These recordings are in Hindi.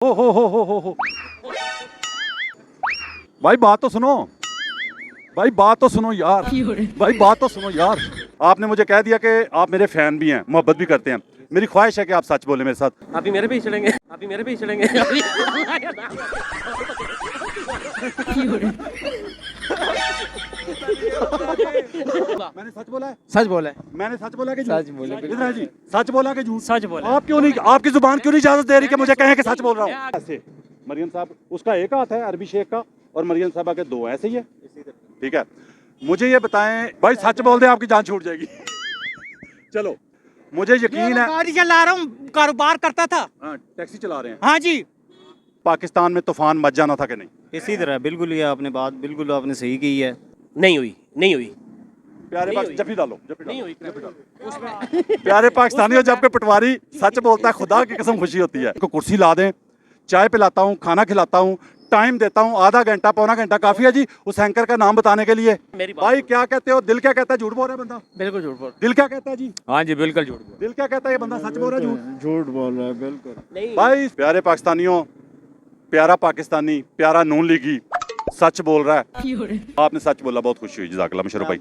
हो भाई बात तो सुनो, भाई बात तो सुनो यार, भाई बात तो सुनो यार। आपने मुझे कह दिया कि आप मेरे फैन भी हैं, मोहब्बत भी करते हैं। मेरी ख्वाहिश है कि आप सच बोले मेरे साथ। आप ही मेरे पे ही चलेंगे, आप ही मेरे पे ही चलेंगे। मैंने सच बोला है, सच बोला है। मैंने सच बोला कि सच बोले, इधर है जी, सच बोला कि झूठ? सच बोला। आप क्यों नहीं, आपकी जुबान क्यों नहीं इजाजत दे रही कि मुझे कहें कि सच बोल रहा हूँ? ऐसे मरियम साहब, उसका एक हाथ है अरबी शेख का और मरियम साहबा के दो, ऐसे ही है। ठीक है, मुझे ये बताएं भाई, सच बोल दे आपकी जान छूट जाएगी। चलो, मुझे यकीन है। गाड़ी चला रहा हूँ, कारोबार करता था। हाँ, टैक्सी चला रहे हैं। हाँ जी, पाकिस्तान में तूफान मच जाना था कि नहीं? इसी तरह बिल्कुल, ये आपने बात बिल्कुल आपने सही की है। नहीं हुई, नहीं हुई, प्यारे नहीं पाक जब ही डालो, जब ही नहीं डालो, हुई। जब ही डालो। प्यारे पाकिस्तानियों, जब के पटवारी सच बोलता है खुदा की कसम खुशी होती है। को कुर्सी ला दें, चाय पिलाता हूँ, खाना खिलाता हूँ, टाइम देता हूँ, आधा घंटा पौना घंटा काफी है जी उस एंकर का नाम बताने के लिए। मेरी बात भाई क्या कहते हो, दिल क्या कहता है? झूठ बोल रहा है बंदा। बिल्कुल झूठ बोल। दिल क्या कहता है जी? हाँ जी, बिल्कुल झूठ बोल। दिल क्या कहता है? ये बंदा सच बोल रहा है झूठ? झूठ बोल रहा है बिल्कुल। नहीं। भाई प्यारे पाकिस्तानियों, प्यारा पाकिस्तानी, प्यारा नून लीगी सच बोल रहा है। आपने सच बोला, बहुत खुशी हुई। जज़ाकल्लाह मुशर्रफ भाई,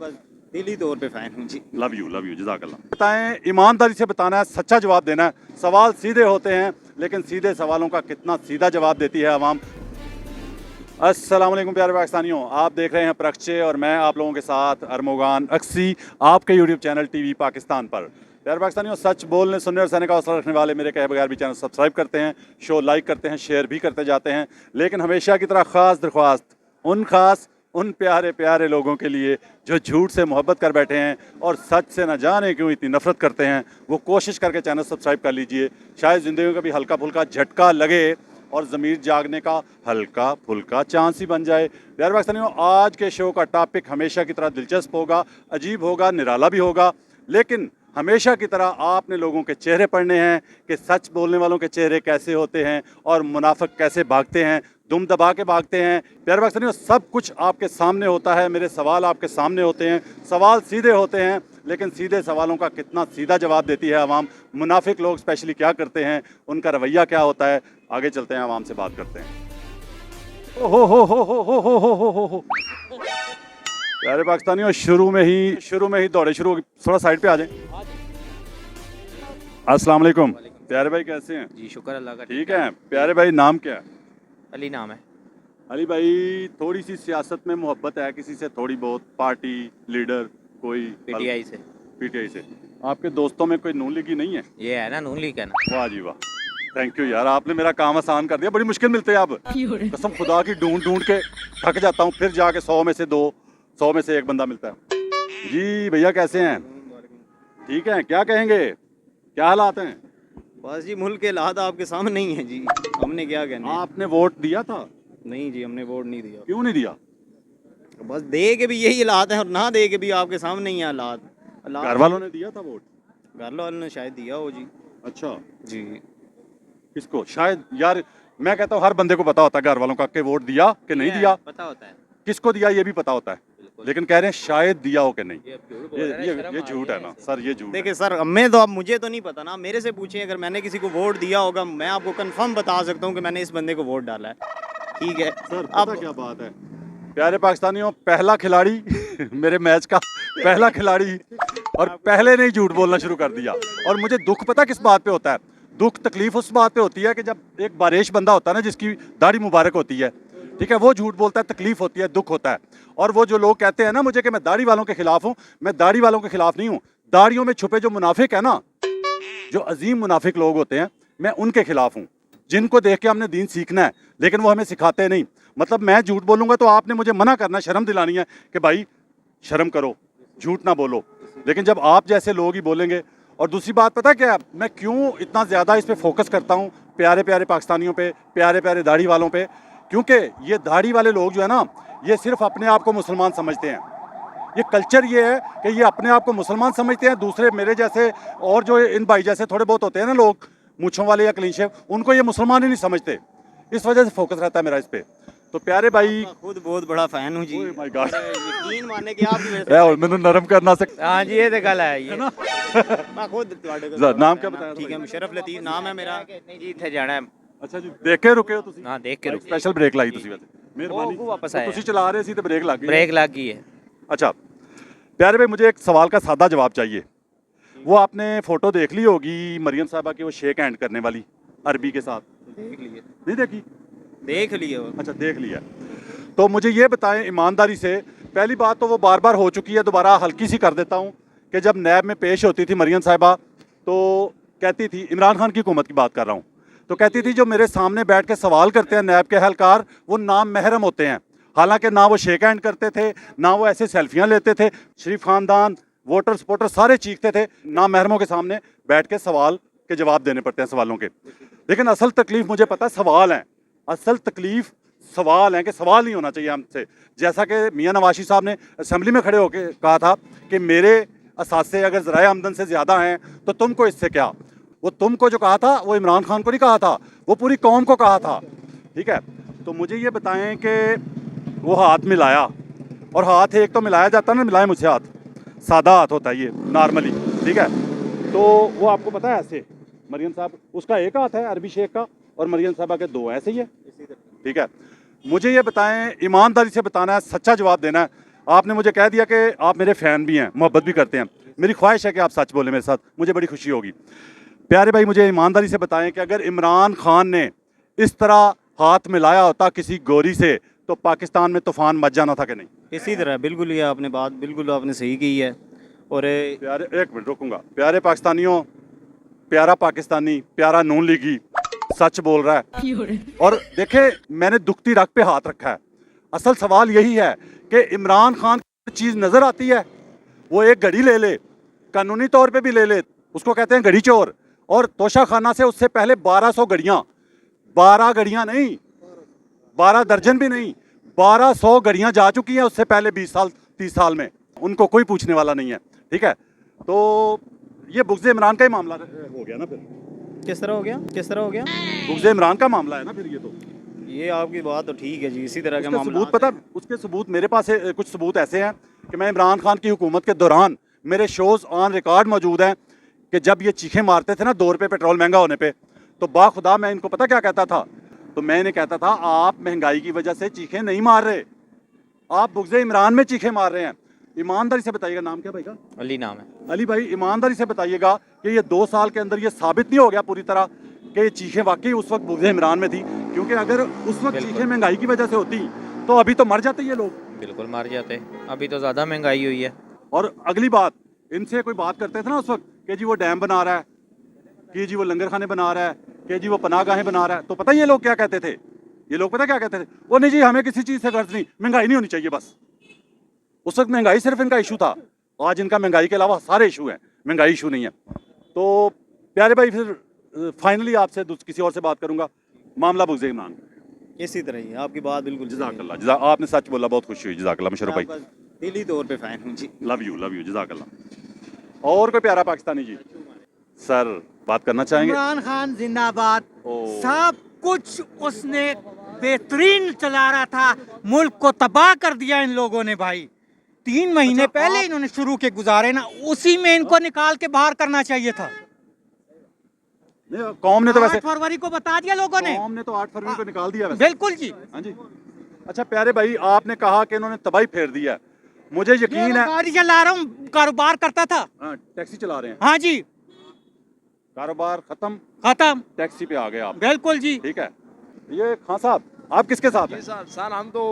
दिली तौर पे फैन हूँ जी। लव यू जज़ाकल्लाह। बताएं, ईमानदारी से बताना है, सच्चा जवाब देना है। सवाल सीधे होते हैं, लेकिन सीधे सवालों का कितना सीधा जवाब देती है आवाम। अस्सलाम वालेकुम प्यारे पाकिस्तानियों, आप देख रहे हैं प्रक्षे और मैं आप लोगों के साथ अरमोगान अक्सी, आपके यूट्यूब चैनल टीवी पाकिस्तान पर। प्यारे पाकिस्तानियों, सच बोलने, सुनने और सहने का हौसला रखने वाले मेरे कहे बगैर भी चैनल सब्सक्राइब करते हैं, शो लाइक करते हैं, शेयर भी करते जाते हैं। लेकिन हमेशा की तरह ख़ास दरख्वास्त उन प्यारे प्यारे लोगों के लिए जो झूठ से मोहब्बत कर बैठे हैं और सच से न जाने क्यों इतनी नफरत करते हैं, वो कोशिश करके चैनल सब्सक्राइब कर लीजिए। शायद ज़िंदगी का भी हल्का फुल्का झटका लगे और ज़मीर जागने का हल्का फुल्का चांस ही बन जाए। प्यारे पाकिस्तानियों, आज के शो का टॉपिक हमेशा की तरह दिलचस्प होगा, अजीब होगा, निराला भी होगा। लेकिन हमेशा की तरह आपने लोगों के चेहरे पढ़ने हैं कि सच बोलने वालों के चेहरे कैसे होते हैं और मुनाफिक कैसे भागते हैं, दुम दबा के भागते हैं। प्यारे पाकिस्तानियों, सब कुछ आपके सामने होता है, मेरे सवाल आपके सामने होते हैं। सवाल सीधे होते हैं, लेकिन सीधे सवालों का कितना सीधा जवाब देती है आवाम। मुनाफिक लोग स्पेशली क्या करते हैं, उनका रवैया क्या होता है, आगे चलते हैं, आवाम से बात करते हैं। हो। प्यारे पाकिस्तानियों, शुरू में ही दौड़े शुरू। थोड़ा साइड पे आ जाएं। अस्सलाम वालेकुम। प्यारे भाई कैसे हैं? जी शुक्र अल्लाह का। ठीक है। प्यारे भाई नाम क्या है? अली नाम है। अली भाई, थोड़ी सी सियासत में मोहब्बत है किसी से? थोड़ी बहुत? पार्टी लीडर कोई? पीटीआई से। पीटीआई से। आपके दोस्तों में कोई नून लीगी नहीं है? ये है ना नून लीग है ना। वाह जी वाह, थैंक यू यार, आपने मेरा काम आसान कर दिया। बड़ी मुश्किल मिलते हैं आप, कसम खुदा की, ढूंढ के थक जाता हूँ। फिर जाके 100 में से 2, 100 में से 1 बंदा मिलता है। जी भैया कैसे हैं? ठीक है, क्या कहेंगे, क्या हालात हैं? बस जी, मुल्क के हालात आपके सामने ही हैं जी, हमने क्या कहना है। आपने वोट दिया था? नहीं जी, हमने वोट नहीं दिया। क्यों नहीं दिया? बस दे के भी यही हालात हैं और ना दे के भी आपके सामने ही हालात। घर वालों ने दिया था वोट? घर वालों ने शायद दिया हो जी। अच्छा जी। किसको? शायद यार, मैं कहता हूँ हर बंदे को पता होता है घर वालों का कि वोट दिया कि नहीं दिया। पता होता है किसको दिया ये भी पता होता है, लेकिन कह रहे हैं शायद दिया हो कि नहीं। ये झूठ है ना सर, ये झूठ है। देखिए सर, मैं तो, अब मुझे तो नहीं पता ना, मेरे से पूछिए। अगर मैंने किसी को वोट दिया होगा, मैं आपको कंफर्म बता सकता हूँ कि मैंने इस बंदे को वोट डाला है। ठीक है सर पता क्या बात है, प्यारे पाकिस्तानियों, पहला खिलाड़ी मेरे मैच का पहला खिलाड़ी, और पहले ने ही झूठ बोलना शुरू कर दिया। और मुझे दुख पता किस बात पे होता है? दुख तकलीफ उस बात पे होती है कि जब एक बारिश बंदा होता है ना, जिसकी दाढ़ी मुबारक होती है, ठीक है, वो झूठ बोलता है, तकलीफ होती है, दुख होता है। और वो जो लोग कहते हैं ना मुझे कि मैं दाढ़ी वालों के खिलाफ हूँ, मैं दाढ़ी वालों के खिलाफ नहीं हूँ। दाढ़ियों में छुपे जो मुनाफिक है ना, जो अजीम मुनाफिक लोग होते हैं, मैं उनके खिलाफ हूँ, जिनको देख के हमने दीन सीखना है, लेकिन वो हमें सिखाते नहीं। मतलब मैं झूठ बोलूँगा तो आपने मुझे मना करना, शर्म दिलानी है कि भाई शर्म करो, झूठ ना बोलो। लेकिन जब आप जैसे लोग ही बोलेंगे। और दूसरी बात पता क्या, मैं क्यों इतना ज़्यादा इस पर फोकस करता हूँ, प्यारे प्यारे पाकिस्तानियों पे, प्यारे प्यारे दाढ़ी वालों पे? क्योंकि ये दाढ़ी वाले लोग जो है ना, ये सिर्फ अपने आप को मुसलमान समझते हैं। ये कल्चर ये है कि ये अपने आप को मुसलमान समझते हैं। दूसरे मेरे जैसे और जो इन भाई जैसे थोड़े बहुत होते हैं ना लोग, मूंछों वाले या क्लीन शेव, उनको ये मुसलमान ही नहीं समझते। इस वजह से फोकस रहता है मेरा इस पे। तो प्यारे भाई, खुद बहुत बड़ा फैन हूँ जी। माय गॉड, यकीन माने कि आप भी मैंने नरम करना सकता। हाँ जी, ये तो गल है ये मैं खुद नाम क्या बताया? ठीक है, मुशर्रफ लतीफ़ नाम है मेरा। नहीं जी, इतने जाना है ਅੱਛਾ ਜੀ ਦੇਖ ਕੇ ਰੁਕੇ ਹੋ ਤੁਸੀਂ हाँ देख के रुक ਸਪੈਸ਼ਲ ਬ੍ਰੇਕ ਲਾਈ ਤੁਸੀਂ ਵੈਸੇ ਮਿਹਰਬਾਨੀ वो वापस आया। ਤੁਸੀਂ ਚਲਾ ਰਹੇ ਸੀ ਤੇ ਬ੍ਰੇਕ ਲੱਗ ਗਈ ब्रेक लग गई है। अच्छा प्यारे भाई मुझे एक सवाल का सादा जवाब चाहिए वो आपने फोटो देख ली होगी मरियम साहबा की वो शेक हैंड करने वाली अरबी के साथ देख लिए नहीं देखी देख लिए वो अच्छा देख लिया तो मुझे ये बताएं ईमानदारी से पहली बात तो वो बार बार हो चुकी है दोबारा हल्की सी कर देता हूँ कि जब नैब में पेश होती थी मरियम साहिबा तो कहती थी इमरान खान की हुकूमत की बात कर रहा हूँ तो कहती थी जो मेरे सामने बैठ के सवाल करते हैं नैब के एहलकार वो नाम महरम होते हैं हालांकि ना वो शेक हैंड करते थे ना वो ऐसे सेल्फियाँ लेते थे शरीफ खानदान वोटर सपोर्टर सारे चीखते थे ना महरमों के सामने बैठ के सवाल के जवाब देने पड़ते हैं सवालों के लेकिन असल तकलीफ मुझे पता है सवाल हैं असल तकलीफ सवाल हैं कि सवाल नहीं होना चाहिए हमसे जैसा कि मियाँ नवाशी साहब ने असम्बली में खड़े होकर कहा था कि मेरे असासे अगर ज़राए आमदन से ज़्यादा हैं तो तुमको इससे क्या वो तुमको जो कहा था वो इमरान खान को नहीं कहा था वो पूरी कौम को कहा था ठीक है तो मुझे ये बताएं कि वो हाथ मिलाया और हाथ एक तो मिलाया जाता है ना मिलाए मुझसे हाथ सादा हाथ होता है ये नॉर्मली ठीक है तो वो आपको पता है ऐसे मरियम साहब उसका एक हाथ है अरबी शेख का और मरियम साहबा के दो ऐसे ही है ठीक है मुझे ये बताएं ईमानदारी से बताना है सच्चा जवाब देना है आपने मुझे कह दिया कि आप मेरे फ़ैन भी हैं मोहब्बत भी करते हैं मेरी ख्वाहिश है कि आप सच बोले मेरे साथ मुझे बड़ी खुशी होगी प्यारे भाई मुझे ईमानदारी से बताएं कि अगर इमरान खान ने इस तरह हाथ मिलाया होता किसी गोरी से तो पाकिस्तान में तूफान मच जाना था कि नहीं इसी तरह बिल्कुल ये आपने बात बिल्कुल आपने सही की है और प्यारे एक मिनट रुकूंगा प्यारे पाकिस्तानियों प्यारा पाकिस्तानी प्यारा नून लीगी सच बोल रहा है और देखे मैंने दुखती रग पे हाथ रखा है असल सवाल यही है कि इमरान खान की चीज़ नज़र आती है वो एक घड़ी ले ले कानूनी तौर पे भी ले ले उसको कहते हैं घड़ी चोर और तोशा खाना से उससे पहले 1200 घड़ियाँ 12 घड़ियाँ नहीं 12 दर्जन भी नहीं 1200 घड़ियाँ जा चुकी हैं उससे पहले 20 साल 30 साल में उनको कोई पूछने वाला नहीं है ठीक है तो ये बुग़्ज़ इमरान का ही मामला हो गया ना फिर किस तरह हो गया बुग़्ज़ इमरान का मामला है ना फिर ये तो ये आपकी बात तो ठीक है जी इसी तरह का उसके मामला सबूत पता उसके सबूत मेरे पास है कुछ सबूत ऐसे हैं कि मैं इमरान खान की हुकूमत के दौरान मेरे शोज़ ऑन रिकॉर्ड मौजूद हैं कि जब ये चीखें मारते थे ना 2 रुपये पेट्रोल महंगा होने पे तो बाखुदा मैं इनको पता क्या कहता था तो मैंने कहता था आप महंगाई की वजह से चीखें नहीं मार रहे आप बुग़्ज़ इमरान में चीखें मार रहे हैं ईमानदारी से बताइएगा नाम क्या भाई का अली नाम है। अली भाई ईमानदारी से बताइएगा कि ये 2 साल के अंदर ये साबित नहीं हो गया पूरी तरह कि ये चीखें वाकई उस वक्त बुग़्ज़ इमरान में थी क्योंकि अगर उस वक्त चीखें महंगाई की वजह से होती तो अभी तो मर जाते ये लोग बिल्कुल मार जाते अभी तो ज़्यादा महंगाई हुई है। और अगली बात इनसे कोई बात करते थे ना उस वक्त कि जी वो डैम बना रहा है कि जी वो लंगर खाने बना रहा है कि जी वो पनाहगाहें बना रहा है तो पता है ये लोग क्या कहते थे ये लोग पता क्या कहते थे वो नहीं जी हमें किसी चीज़ से गर्ज नहीं महंगाई नहीं होनी चाहिए बस उस वक्त महंगाई सिर्फ इनका इशू था आज इनका महंगाई के अलावा सारे इशू हैं महंगाई इशू नहीं है तो प्यारे भाई फिर फाइनली आपसे किसी और से बात करूंगा मामला बुग़्ज़ इमरान इसी तरह ही आपकी बात बिल्कुल जज़ाकल्लाह आपने सच बोला बहुत खुशी हुई जज़ाकल्लाह मुशर्रफ भाई दिली तौर पे फैन हूँ जी लव यू जज़ाकल्लाह और कोई प्यारा पाकिस्तानी जी सर बात करना चाहेंगे इमरान खान जिंदाबाद ओ। सब कुछ उसने बेहतरीन चला रहा था मुल्क को तबाह कर दिया इन लोगों ने भाई 3 महीने पहले इन्होंने शुरू के गुजारे ना उसी में इनको निकाल के बाहर करना चाहिए था नहीं, कौम ने तो 8 वैसे फरवरी को बता दिया लोगों ने कौम ने तो 8 फरवरी को निकाल दिया वैसे बिल्कुल जी हाँ जी अच्छा प्यारे भाई आपने कहा कि इन्होंने तबाही फेर दिया है मुझे यकीन है गाड़ी चला रहा हूँ कारोबार करता था हाँ, टैक्सी चला रहे हैं हाँ जी कारोबार खत्म टैक्सी पे आ गए आप बिल्कुल जी ठीक है ये खान साहब आप किसके साथ हैं सर हम तो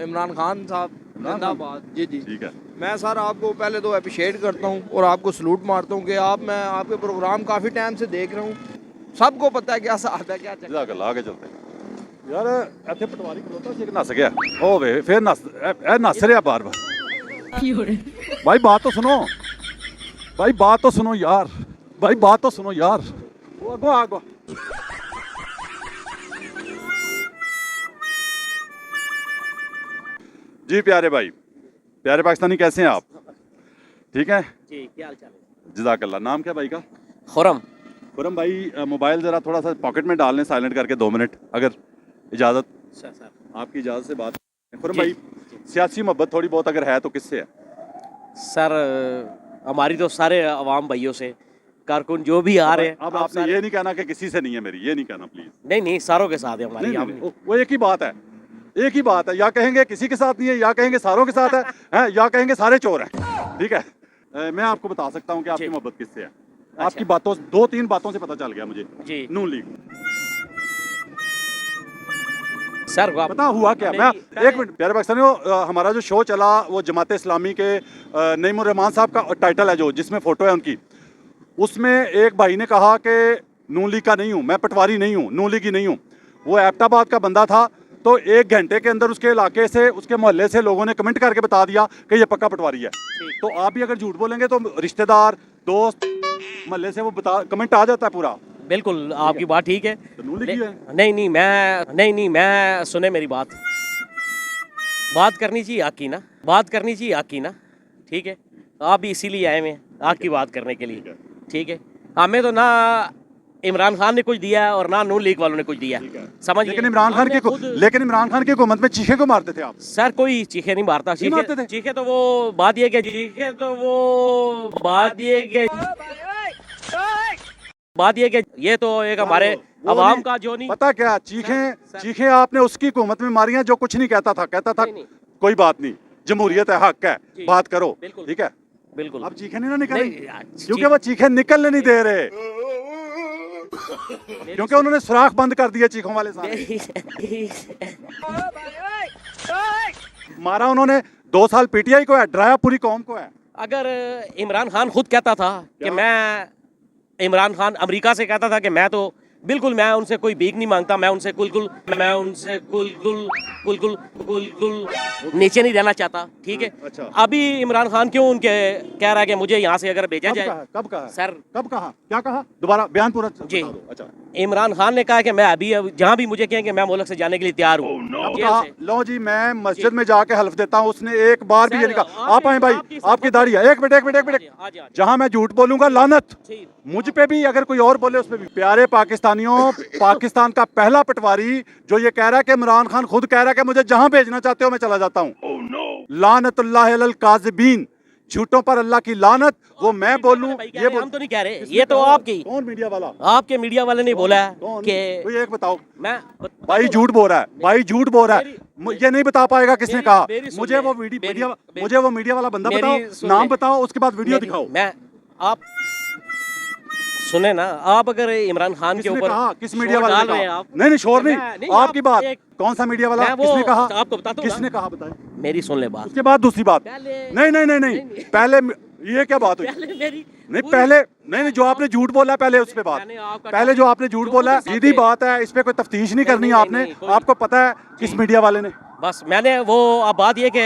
इमरान खान साहब जिंदाबाद जी जी ठीक है मैं सर आपको पहले तो अप्रिशिएट करता हूँ और आपको सलूट मारता हूँ कि मैं आपके प्रोग्राम काफ़ी टाइम से देख रहा हूँ सबको पता है क्या साथ है क्या चक्कर जज़ाकल्लाह आगे चलते हैं यार ਇੱਥੇ ਪਟਵਾਰੀ ਖਲੋਤਾ ਸੀ ਕਿ ਨੱਸ ਗਿਆ ਉਹ ਵੇ ਫਿਰ ਨੱਸ ਰਿਹਾ ਬਾਰ भाई बात तो सुनो भाई बात तो सुनो यार भाई बात तो सुनो यार वो आगो आगो जी प्यारे भाई प्यारे पाकिस्तानी कैसे हैं आप ठीक है जी क्या हाल चाल है। जज़ाकल्लाह नाम क्या भाई का खुरम खुरम भाई मोबाइल ज़रा थोड़ा सा पॉकेट में डाल लें साइलेंट करके 2 मिनट अगर इजाज़त सर आपकी इजाज़त से बात खुरम भाई सियासी मोहब्बत थोड़ी बहुत अगर है तो किससे है सर हमारी तो सारे अवाम भाइयों से कारकुन जो भी आ रहे हैं अब आप आपने सारे- ये नहीं कहना कि किसी से नहीं है मेरी, ये नहीं कहना प्लीज। नहीं नहीं सारों के साथ है हमारी नहीं, हम नहीं, वो एक ही बात है, एक ही बात है। या कहेंगे किसी के साथ नहीं है, या कहेंगे सारों के साथ है, हैं, या कहेंगे सारे चोर हैं। ठीक है, मैं आपको बता सकता हूँ कि आपकी जी। मोहब्बत किससे है। अच्छा। आपकी बातों, 2-3 बातों से पता चल गया मुझे। जी नून लीग, सर आप पता हुआ क्या? मैं एक मिनट प्यारे पाकिस्तानियों, हमारा जो शो चला वो जमात इस्लामी के नईमुर रहमान साहब का टाइटल है जो, जिसमें फोटो है उनकी, उसमें एक भाई ने कहा कि नून लीग का नहीं हूँ मैं, पटवारी नहीं हूँ, नून लीग ही नहीं हूँ। वो एबटाबाद का बंदा था, तो 1 घंटे के अंदर उसके इलाके से, उसके मोहल्ले से लोगों ने कमेंट करके बता दिया कि ये पक्का पटवारी है। तो आप भी अगर झूठ बोलेंगे तो रिश्तेदार, दोस्त, मोहल्ले से वो बता, कमेंट आ जाता है पूरा। बिल्कुल आपकी बात ठीक है तो नून लीग ही है। नहीं मैं सुने मेरी बात करनी चाहिए आकी ना, बात करनी चाहिए आकी ना, ठीक है। आप भी इसीलिए आए हुए हैं आग की बात करने के लिए, ठीक है। हमें तो ना इमरान खान ने कुछ दिया है और ना नून लीग वालों ने कुछ दिया है, समझिए। लेकिन इमरान खान हमने की खुद- लेकिन इमरान खान की हुकूमत में चीखे को मारते थे आप। सर कोई चीखे नहीं मारता, मारते थे? चीखे तो वो बात ये कि चीखे तो वो बात ये कि बात ये कि ये तो एक हमारे वो अवाम नहीं- का जो नहीं पता क्या, चीखें आपने उसकी हुकूमत में मारी हैं जो कुछ नहीं कहता था, कहता था नहीं। कोई बात नहीं, जमहूरियत है, हक है, जी, बात करो, बिल्कुल। ठीक है। बिल्कुल अब चीखें नहीं ना निकली, नहीं, क्योंकि वो चीखें निकलने नहीं दे रहे, क्योंकि उन्होंने सुराख बंद कर दिए चीखों वाले सारे। मारा उन्होंने 2 साल पीटीआई को है, डराया पूरी कौम को है। अगर इमरान खान खुद कहता था कि मैं, इमरान खान अमेरिका से कहता था कि मैं तो बिल्कुल मैं उनसे कोई भीख नहीं मांगता, मैं उनसे कुल नीचे नहीं रहना चाहता, ठीक है। अच्छा। अभी इमरान खान क्यों उनके कह रहा है कि मुझे यहाँ से अगर भेजा कब जाए, कहा? कब कहा? सर कब कहा? क्या कहा? दोबारा बयान पूरा जी। बता दो। अच्छा, इमरान खान ने कहा कि मैं अभी जहाँ भी मुझे कहेंगे मैं मुल्क से जाने के लिए तैयार हूँ। अब जेल कहा, से। लो जी मैं मस्जिद में जाके हल्फ देता हूँ, उसने एक बार भी ये नहीं कहा। आप आए भाई, आपकी दाढ़ी है, एक मिनट, जहाँ मैं झूठ बोलूंगा लानत, मुझ पे भी, अगर कोई और बोले उस पे भी। प्यारे पाकिस्तानियों, पाकिस्तान का पहला पटवारी जो ये कह रहा है कि इमरान खान खुद कह रहा है कि मुझे जहां भेजना चाहते हो मैं चला जाता हूं। लानतुल्लाह अलल काज़िबीन, झूठों पर अल्लाह की लानत। वो मैं बोलूं, ये हम तो नहीं कह रहे, ये तो आपकी, कौन मीडिया वाला? आपके मीडिया वाले ने बोला है कौन? कि कोई एक बताओ। मैं भाई झूठ बोल रहा है, भाई झूठ बोल रहा है, ये नहीं बता पाएगा किसने मेरी- कहा। मेरी सुन मुझे ले, वो मेरी- मीडिया, मेरी- मुझे वो मीडिया वाला बंदा मेरी बताओ, सुन नाम ले। बताओ, उसके बाद वीडियो दिखाओ। मैं आप सुने ना, आप अगर इमरान खान के किसने ऊपर कहा? किस शोर मीडिया वाले डाल ने रहे हैं कहा? आप, नहीं शोर मैं- नहीं, आप आपकी बात। एक- कौन सा मीडिया वाला? मैं वो किसने कहा? आपको बताता हूँ ना। किसने कहा? बताए। मेरी सुन ले बात, उसके बाद दूसरी बात। पहले- नहीं पहले ये क्या बात हुई? पहले मेरी नहीं पूरी- पहले नहीं जो आपने झूठ बोला है पहले उस पे बात, मैंने आपका पहले जो आपने झूठ जो बोला है मुझे सीधी साथ बात है, इस पे कोई तफ्तीश नहीं करनी नहीं, आपने। नहीं, कोई- आपको पता है किस मीडिया वाले ने? बस मैंने वो, अब बात ये कि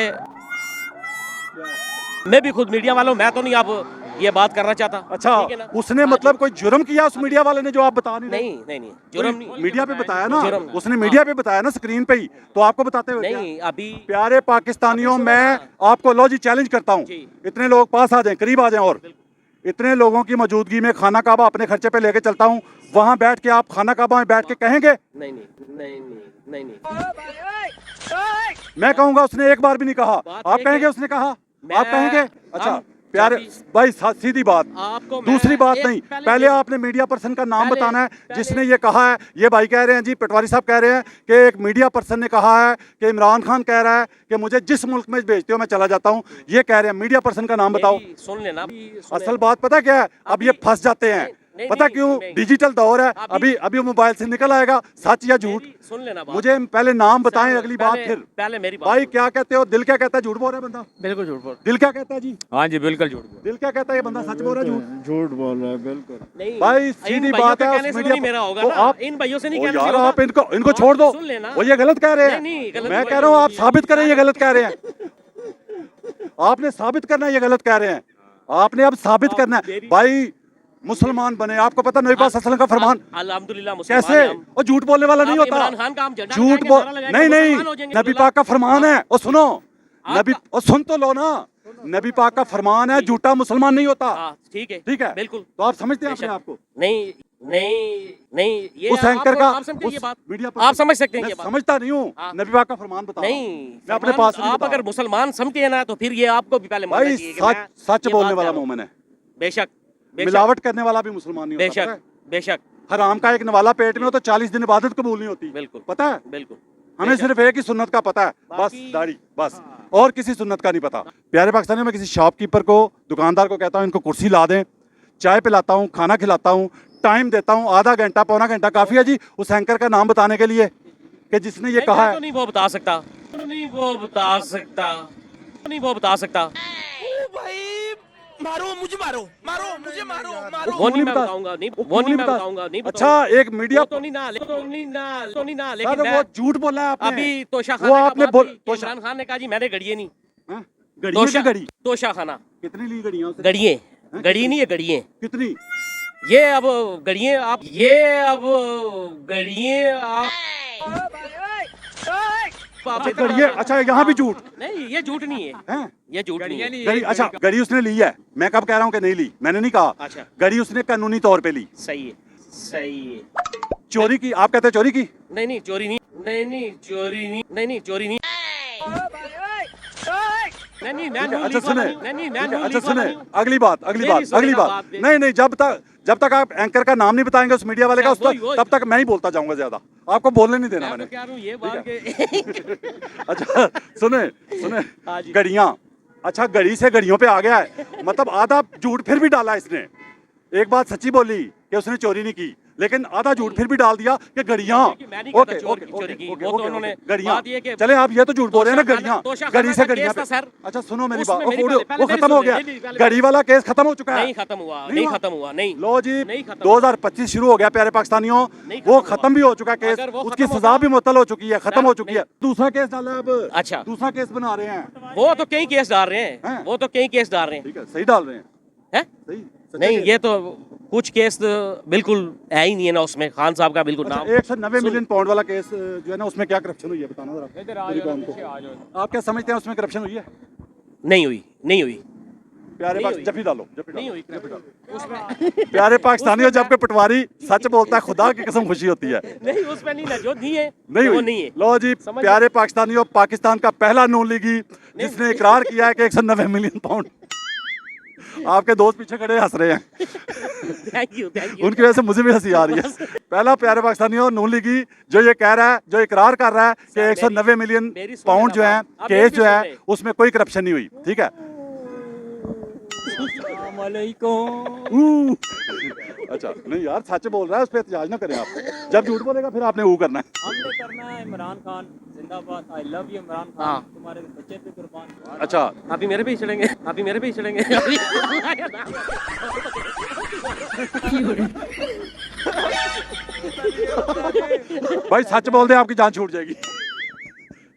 मैं भी खुद मीडिया वाला हूँ, मैं तो नहीं आप ये बात करना चाहता। अच्छा, ठीक है ना? उसने मतलब कोई जुर्म किया उस मीडिया वाले ने जो आप बता नहीं रहे? नहीं जुर्म नहीं, मीडिया पे बताया ना, जुर्म नहीं। उसने मीडिया पे बताया ना, स्क्रीन पे ही, तो आपको बताते हुए क्या? नहीं अभी प्यारे पाकिस्तानियों, अभी मैं सुनो आपको लो जी चैलेंज करता हूँ, जी। इतने लोग पास आ जाएं, करीब आ जाएं, और इतने लोगों की मौजूदगी में खाना काबा अपने खर्चे पे लेके चलता हूँ, वहां बैठ के आप खाना काबा में बैठ के कहेंगे? नहीं मैं कहूंगा उसने एक बार भी नहीं कहा। बात आप ये कहेंगे कि उसने कहा? मैं- आप कहेंगे? अच्छा हम प्यारे भाई, सीधी बात, आपको मैं दूसरी बात एक नहीं, पहले पहले मेरी- आपने मीडिया पर्सन का नाम पहले- बताना है पहले- जिसने ये कहा है। ये भाई कह रहे हैं जी, पटवारी साहब कह रहे हैं कि एक मीडिया पर्सन ने कहा है कि इमरान खान कह रहा है कि मुझे जिस मुल्क में भेजते हो मैं चला जाता हूँ। ये कह रहे हैं, मीडिया पर्सन का नाम बताओ। मेरी सुन लेना, असल बात पता क्या है? अब ये फंस जाते हैं, नहीं, पता नहीं, क्यों? नहीं। डिजिटल दौर है, अभी- अभी मोबाइल से निकल आएगा सच या झूठ। सुन लेना बात। मुझे पहले नाम बताएं, सर, अगली बात पहले- फिर। पहले मेरी बात भाई सुनो। क्या कहते हो? दिल क्या कहता है? झूठ बोल रहा है बंदा? बिल्कुल झूठ बोल, दिल क्या कहता है जी? हाँ जी बिल्कुल झूठ बोल, दिल क्या कहता है? ये बंदा सच बोल रहा है झूठ? झूठ बोल रहा है बिल्कुल। नहीं, भाई इन सीधी भाइयों बात के है, कहने उस से तो मीडिया नहीं मेरा होगा तो ना, आप इन भाइयों से नहीं ओ कहने यार, से होगा। आप इनको आप छोड़ दो, सुन लेना। वो ये गलत कह रहे हैं। नहीं, गलत मैं कोई कह रहा हूँ आप नहीं। साबित करें ये गलत कह रहे हैं। आपने साबित करना है ये गलत कह रहे हैं, आपने अब साबित करना है। मेरी- भाई मुसलमान बने, आपको पता नबी पाक सल्लल्लाहु अलैहि वसल्लम का फरमान अल्हम्दुलिल्लाह मुसलमान कैसे? हैं हम। और झूठ बोलने वाला नहीं आप होता, इमरान खान का हम झंडा झूठ लगाएंगे, बोल नारा लगाएंगे, नहीं मुसलमान हो जाएंगे, नबी अल्लाह। पाक का फरमान है। और सुनो, नबी आपका- और सुन तो लो ना, नबी पाक का फरमान है, झूठा मुसलमान नहीं होता। हाँ, ठीक है, ठीक है, बिल्कुल। तो आप समझते हैं अपने बेशक। आप को? नहीं ये उस एंकर आपको- का आप समझते हैं ये उस बात, मीडिया आप समझ सकते हैं मैं ये बात। समझता नहीं हूँ, हाँ। नबी पाक का फरमान बता रहा हूँ। नहीं, मैं अपने पास से नहीं आप बता अगर रहा। मुसलमान समझते हैं ना, तो फिर ये आपको भी पहले मानना भाई चाहिए कि मैं सच ये बोलने बात वाला कह रहा हूँ। मोमिन है। बेशक मिलावट करने वाला भी मुसलमान नहीं होता, बेशक पता है? बेशक हराम का एक नवाला पेट में हो तो 40 दिन इबादत कबूल नहीं होती, बिल्कुल पता है? बिल्कुल हमें सिर्फ एक ही सुन्नत का पता है, बस बाकी- दाढ़ी, बस, और किसी सुन्नत का नहीं पता। प्यारे पाकिस्तानियों, मैं किसी शॉपकीपर को, दुकानदार को कहता हूँ इनको कुर्सी ला दें, चाय पिलाता हूँ, खाना खिलाता हूँ, टाइम देता हूँ, आधा घंटा पौना घंटा काफ़ी है जी उस एंकर का नाम बताने के लिए कि जिसने ये कहा मैं तो है। नहीं वो बता सकता, नहीं वो बता सकता, नहीं वो बता सकता, वो नहीं मैं बताऊंगा, नहीं वो नहीं मैं बताऊंगा, नहीं अच्छा, एक मीडिया वो तो नहीं ना, तो नहीं ना, तो नहीं ना, लेकिन सर, वो मैं झूठ बोला है आपने। अभी तोशा वो खाना आपने इमरान खान ने कहा जी मैंने गड़िए नहीं, हाँ? गड़ियों की गड़ी तोशा खाना कितनी ली गड़ियां उसने? गड़िए, हाँ, गड़ी नहीं है गड़िए, कितनी? ये अब गड़िए आप, ये अब गड़िए आप अच्छा, गड़िये, अच्छा यहाँ भी झूठ नहीं, ये झूठ नहीं है, है? ये झूठ नहीं है। गड़ी, अच्छा गड़ी उसने ली है, मैं कब कह रहा हूँ कि नहीं ली, मैंने नहीं कहा। अच्छा गड़ी उसने कानूनी तौर पे ली। सही है, सही है। चोरी की, आप कहते हैं चोरी की? नहीं नहीं चोरी नहीं, नहीं नहीं चोरी नहीं, नहीं नहीं चोरी नहीं, नहीं नहीं मैं अच्छा सुने, नहीं नहीं मैं अच्छा सुने, अगली बात, अगली मेरी बात, सुने अगली ना बात, बात, नहीं नहीं, जब तक आप एंकर का नाम नहीं बताएंगे उस मीडिया वाले का, उस वही, वही। तब तक मैं ही बोलता जाऊंगा ज्यादा, आपको बोलने नहीं देना मैं मैंने। तो कह रहा हूँ ये बात के अच्छा सुने सुने, हाँ जी। गड़ियां, अच्छा गड़ी से गड़ियों पे आ गया है, मतलब आधा झूठ फिर भी डाला इसने। एक बात सच्ची बोली कि उसने चोरी नहीं की, लेकिन आधा झूठ फिर भी डाल दिया कि गड़ियां। मैं नहीं कहता चोरी की, वो तो उन्होंने गड़ियां, बात ये कि चले आप ये तो झूठ बोल रहे हैं ना, तोशा गड़ियां, खाना गड़ी से का गड़ियां केस पे। था, सर। अच्छा सुनो मेरी उसमें बात, वो मेरी वीडियो पहले वो मेरी खत्म हो सुनिए, गया, पहले- गड़ी वाला केस खत्म हो चुका है। नहीं खत्म हुआ, नहीं नहीं हुआ? खत्म हुआ, नहीं लो जी, नहीं खत्म 2025 शुरू हो गया प्यारे पाकिस्तानियों, नहीं वो खत्म खत्म भी हो चुका है केस, अगर वो उसकी खत्म सजा होता- भी मुअत्तल हो चुकी है, खत्म सर, हो चुकी है। नहीं। दूसरा केस डाला है अब, अच्छा। दूसरा केस बना रहे हैं। वो तो कई केस डाल रहे हैं? हैं, वो तो कई केस डाल रहे हैं, ठीक है, सही डाल रहे हैं, हैं? सही सच्चा नहीं केस। ये तो कुछ केस तो बिल्कुल है ही नहीं है ना उसमें, खान साहब का बिल्कुल अच्छा, नाम 190 मिलियन पाउंड वाला केस जो है ना, उसमें क्या करप्शन हुई है, बताना जरा मेरी कौम को। आप क्या समझते हैं उसमें करप्शन हुई है? नहीं हुई, नहीं हुई, प्यारे नहीं पाक हुई। जफी डालो, जफी नहीं डालो, हुई जफी डालो। प्यारे पाकिस्तानियों, जब कोई पटवारी सच बोलता है खुदा की कसम खुशी होती है। नहीं उसमें नहीं ना, जो नहीं है नहीं वो हुई। नहीं है। लो जी, समझ प्यारे पाकिस्तानियों, पाकिस्तान का पहला नून लीगी जिसने इकरार किया है कि 190 मिलियन पाउंड। आपके दोस्त पीछे खड़े हंस रहे हैं, थैंक यू, थैंक यू। उनकी वजह से मुझे भी हंसी आ रही है। पहला प्यारे पाकिस्तानियों नून लीगी जो ये कह रहा है, जो इकरार कर रहा है कि 190 मिलियन मेरी सुनिए पाउंड ना जो है, बात। अब केस मेरी जो है, सुनिए। उसमें कोई करप्शन नहीं हुई, ठीक है। ऊ। अच्छा नहीं यार, सच बोल रहा है, उस पर एहतजाज ना करें आप, जब झूठ बोलेगा फिर आपने वो करना है। हमने करना है इमरान खान जिंदाबाद, आई लव यू इमरान हाँ। खान, तुम्हारे बच्चे पे कुर्बान। अच्छा अभी मेरे पे ही चढ़ेंगे, अभी मेरे पे ही चढ़ेंगे। भाई सच बोल दे, आपकी जान छूट जाएगी।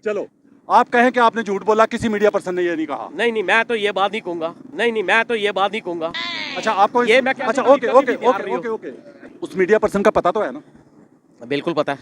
चलो आप कहें कि आपने झूठ बोला, किसी मीडिया पर्सन ने ये नहीं कहा। नहीं नहीं मैं तो ये बात नहीं कहूंगा, नहीं नहीं मैं तो ये बात नहीं कहूंगा। अच्छा आपको ये मैं कहने अच्छा वाली ओके कभी ओके भी तैयार ओके नहीं ओके ओके, उस मीडिया पर्सन का पता तो है ना? बिल्कुल पता है।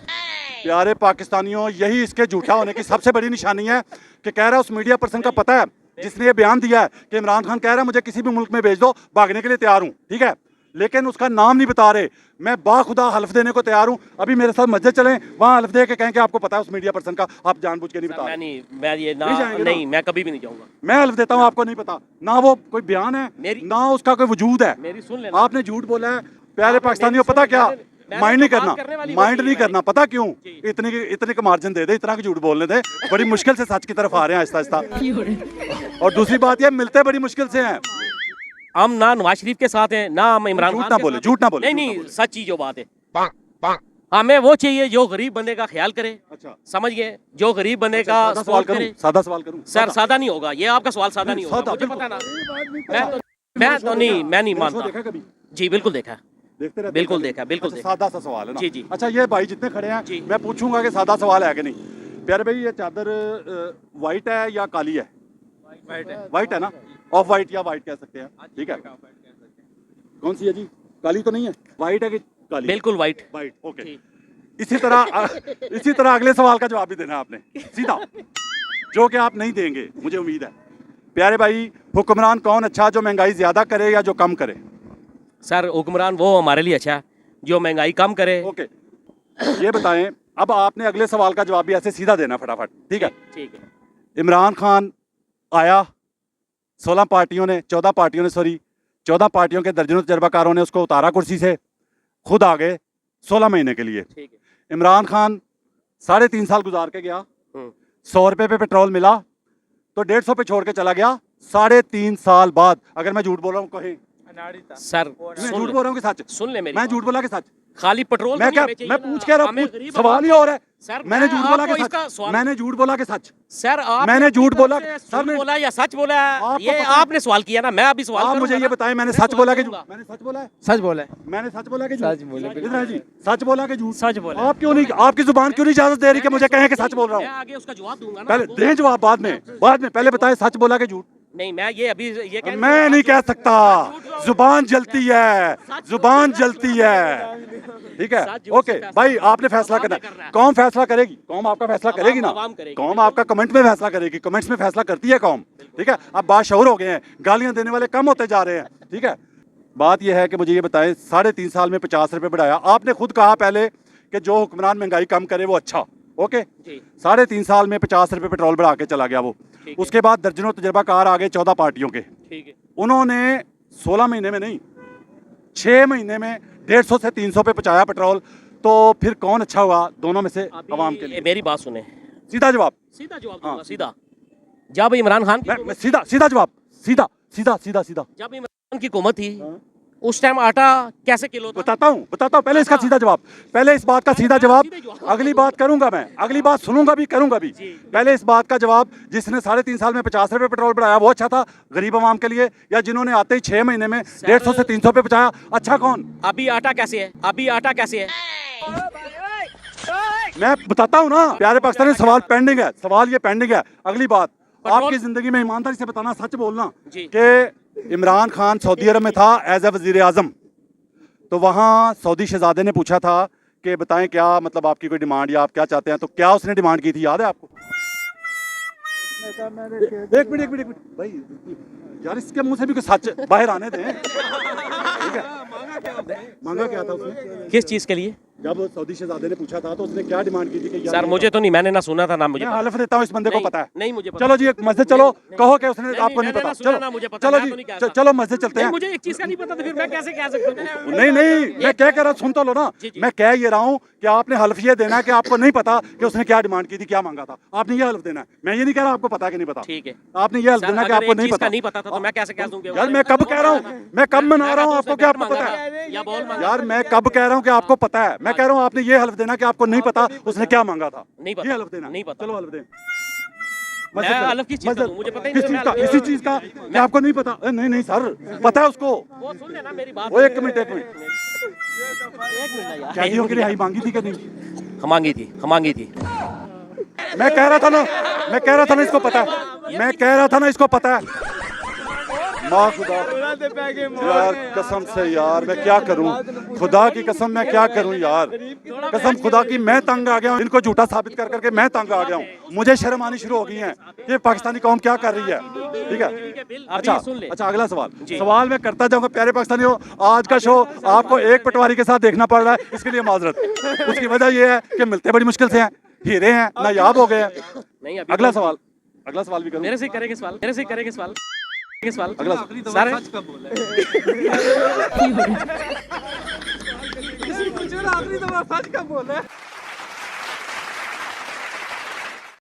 प्यारे पाकिस्तानियों, यही इसके झूठा होने की सबसे बड़ी निशानी है कि कह रहा है उस मीडिया पर्सन का पता है जिसने ये बयान दिया है कि इमरान खान कह रहा है मुझे किसी भी मुल्क में भेज दो, भागने के लिए तैयार हूँ, ठीक है, लेकिन उसका नाम नहीं बता रहे। मैं बाखुदा हल्फ देने को तैयार हूँ, अभी मेरे साथ मस्जिद चलें, वहाँ हल्फ दे के कहें कि आपको पता है उस मीडिया पर्सन का, आप जानबूझ के नहीं बता मैं रहे। नहीं, मैं ये ना नहीं जाएंगे ना? नहीं, मैं कभी भी नहीं जाऊंगा। मैं हल्फ देता हूँ, आपको नहीं पता, ना वो कोई बयान है मेरी- ना उसका कोई वजूद है। मेरी सुन लेना। आपने झूठ बोला है प्यारे आपने पाकिस्तानियों, मेरी पता सुन- क्या, मैंने माइंड नहीं तो बात करना, करने वाली माइंड होती नहीं है करना, पता क्यों? जी। इतने का मार्जिन दे दे, इतना की झूठ बोलने दे, बड़ी मुश्किल से सच की तरफ आ रहे हैं आहिस्ता आहिस्ता। और दूसरी बात ये, मिलते बड़ी मुश्किल से हैं। हम ना नवाज शरीफ के साथ हैं, ना हम इमरान झूठ खान ना के बोले, साथ झूठ ना हैं। बोले, नहीं झूठ ना नहीं बोले। सच ही जो बात है। हमें वो चाहिए जो गरीब बंदे का ख्याल करे, अच्छा समझ गए, जो गरीब बंदे का सादा सवाल सपोर्ट करूं, करे। सादा सवाल करूं सर सादा नहीं होगा, ये आपका सवाल सादा नहीं होगा, सादा, मुझे बिल्कुल। पता ना। मैं नहीं मेरा शो मानता। देखा कभी? जी बिल्कुल देखा, देखते रहते बिल्कुल हैं? देखा, बिल्कुल अच्छा, देखा। सादा सा सवाल है ना? जी, जी। अच्छा ये भाई जितने खड़े हैं, जी। मैं पूछूंगा कि सादा सवाल है कि नहीं। प्यारे भाई, ये चादर व्हाइट है या काली है? व्हाइट है ना, ऑफ व्हाइट या व्हाइट कह सकते हैं, ठीक है। कौन सी है जी? काली तो नहीं है, व्हाइट है कि काली? बिल्कुल वाइट। White, okay. इसी तरह अगले सवाल का जवाब भी देना है आपने, सीधा, जो कि आप नहीं देंगे मुझे उम्मीद है। प्यारे भाई, हुक्मरान कौन अच्छा, जो महंगाई ज्यादा करे या जो कम करे? सर हुक्मरान वो हमारे लिए अच्छा है जो महंगाई कम करे। ओके, ये बताएं, अब आपने अगले सवाल का जवाब भी ऐसे सीधा देना फटाफट, ठीक है? ठीक है। इमरान खान आया, 16 पार्टियों ने 14 पार्टियों ने सॉरी 14 पार्टियों के दर्जनों तजर्बाकारों ने उसको उतारा कुर्सी से, खुद आ गए 16 महीने के लिए। ठीक है। इमरान खान 3.5 साल गुजार के गया, हम्म। 100 रुपए पे पेट्रोल मिला तो 150 पे छोड़ के चला गया। 3.5 साल बाद, अगर मैं झूठ बोल रहा हूँ कहें, सर मैं झूठ बोल रहा हूँ कि सच? सुन ले मेरी मैं बात। झूठ बोला कि सच? खाली पेट्रोल मैं तो क्या, नहीं हमें मैं चाहिए पूछ ना। कह रहा हमें हूँ, गरीब सवाल ही और है। सर मैंने झूठ बोला आपको कि इसका सच? सवाल- मैंने झूठ बोला कि सच? सर आप मैंने झूठ बोला, सर मैं बोला या सच बोला, आपको ये पता है- आपने सवाल किया ना, मैं अभी सवाल आप मुझे करूंगा ये ना। बताएं, मैंने मैं सच सवाल बोला कि झूठ? करूंगा। मैंने सच बोला है? सच बोला है, मैंने सच बोला कि झूठ? सच बोले बिल्कुल। इधर जी, सच बोला कि झूठ? सच बोला। आप क्यों नहीं, आपकी जुबान क्यों नहीं इजाजत दे रही कि मुझे कहें कि सच बोल रहा मैं हूँ? आगे उसका जवाब दूंगा ना पहले आपको। दें जवाब, बाद में पहले बताएं सच बोला कि झूठ? नहीं मैं ये अभी ये कह मैं नहीं कह सकता, जुबान जलती है, जुबान जलती है। ठीक है, सच झूठ ओके से फैसला भाई, आपने फैसला आपने करना करना है। है। कौम फैसला करेगी, कौम आपका फैसला आवाम- करेगी ना, आवाम करेगी। कौम आपका कमेंट में फैसला करेगी, कमेंट्स में फैसला करती है कौम। ठीक है, अब बाशऊर हो गए हैं, गालियां देने वाले कम होते जा रहे हैं। ठीक है, बात यह है कि मुझे ये बताएं, 3.5 साल में 50 रुपए बढ़ाया, आपने खुद कहा पहले कि जो हुक्मरान महंगाई कम करे वो अच्छा, ओके। जी 3.5 साल में 50 रुपए पेट्रोल बढ़ा के चला गया वो। ठीक है। उसके बाद दर्जनों तजर्बाकार आ गए 14 पार्टियों के, ठीक है। उन्होंने 16 महीने में नहीं, 6 महीने में 150 से 300 पे पहुंचाया पेट्रोल। तो फिर कौन अच्छा हुआ दोनों में से अवाम के अभी लिए? मेरी बात सुने, सीधा जवाब, सीधा जवाब हाँ। दूंगा, सीधा। जब इमरान खान की मैं सीधा सीधा जवाब, सीधा सीधा सीधा सीधा जब इमरान खान की हुकूमत थी हाँ। उस टाइम आटा कैसे किलो था? बताता हूँ पहले इसका सीधा जवाब, पहले इस बात का सीधा जवाब। सीधे जवाब। अगली बात करूंगा मैं, अगली बात सुनूंगा भी, करूंगा भी। पहले इस बात का जवाब, जिसने 3.5 साल में 50 रुपए पेट्रोल बढ़ाया वो अच्छा था गरीब आवाम के लिए, या जिन्होंने आते ही 6 महीने में 150 से 300 पे पहुंचाया, अच्छा कौन? अभी आटा कैसे है? अभी आटा कैसे है? मैं बताता हूँ ना प्यारे पाकिस्तानी, सवाल पेंडिंग है, सवाल ये पेंडिंग है। अगली बात, पेट्रोल- आपकी जिंदगी में ईमानदारी से बताना, सच बोलना जी। कि इमरान खान सऊदी अरब में था एज ए वजीर आजम, तो वहाँ सऊदी शहजादे ने पूछा था कि बताएं क्या मतलब आपकी कोई डिमांड या आप क्या चाहते हैं, तो क्या उसने डिमांड की थी, याद है आपको? एक मिनट भाई, यार इसके मुंह से भी कुछ सच बाहर आने दें। ठीक है, मांगा क्या था उसने? किस चीज के लिए? जब सऊदी शहजादे ने पूछा था तो उसने क्या डिमांड की थी कि यार सर मुझे तो नहीं, मैंने ना सुना था ना मुझे मैं पता। हलफ देता हूँ इस बंदे को नहीं, पता है। नहीं मुझे पता। चलो जी एक मस्जिद चलो, कहो कि उसने नहीं, आपको नहीं मैंने पता, ना सुना चलो ना मुझे पता, चलो मैं जी तो नहीं कह सकता। चलो मस्जिद चलते नहीं, हैं। मुझे एक चीज का नहीं पता तो फिर मैं कैसे कह सकता हूँ? नहीं मैं क्या कह रहा हूँ, सुन तो लो ना। जी, जी। मैं कह ये रहा हूँ कि आपने हल्फ ये देना है कि आपको नहीं पता कि उसने क्या डिमांड की थी, क्या मांगा था, आपने ये हल्फ देना है। मैं ये नहीं कह रहा आपको पता है कि नहीं पता, ठीक है। आपने ये हल्फ सर, देना है कि अगर आपको एक नहीं चीज का पता। नहीं पता था तो मैं कैसे कह दूं कि यार मैं कब कह रहा हूँ, मैं कब मना रहा हूँ आपको कि आपको पता है? या बॉल मांगा? यार मैं कब कह रहा हूँ कि आपको पता है? मैं कह रहा हूँ आपने ये हल्फ देना कि आपको नहीं पता उसने क्या मांगा था, नहीं पता। ये हल्फ देना। नहीं पता। चलो हल्फ दें। मैं हल्फ किस चीज का दूं? मुझे पता ही किस नहीं, चीज का? मैं इसी चीज का कि आपको नहीं पता? नहीं सर, पता है उसको। वो सुन लेना मेरी बात। वो एक मिनट एक मिनट यार। कैदियों की रिहाई मांगी थी कि नहीं? मांगी थी। मैं कह रहा था ना इसको पता है, मैं कह रहा था ना इसको पता है। माँ खुदा, यार कसम से यार मैं क्या करूं, खुदा की कसम मैं क्या करूं यार, कसम खुदा की मैं तंग आ गया हूं, इनको झूठा साबित कर करके मैं तंग आ गया हूं। मुझे शर्म आनी शुरू हो गई है कि पाकिस्तानी कौम क्या कर रही है। ठीक है, अच्छा सुन ले। अच्छा अगला सवाल मैं करता जाऊंगा। प्यारे पाकिस्तानियों, आज का शो आपको एक पटवारी के साथ देखना पड़ रहा है, इसके लिए माजरत। उसकी वजह यह है कि मिलते बड़ी मुश्किल से हैं, हीरे हैं, नायाब हो गए हैं। नहीं अभी अगला सवाल भी करूं? मेरे से करेंगे सवाल। अगला सर आखिरी दफा सच कब बोला है?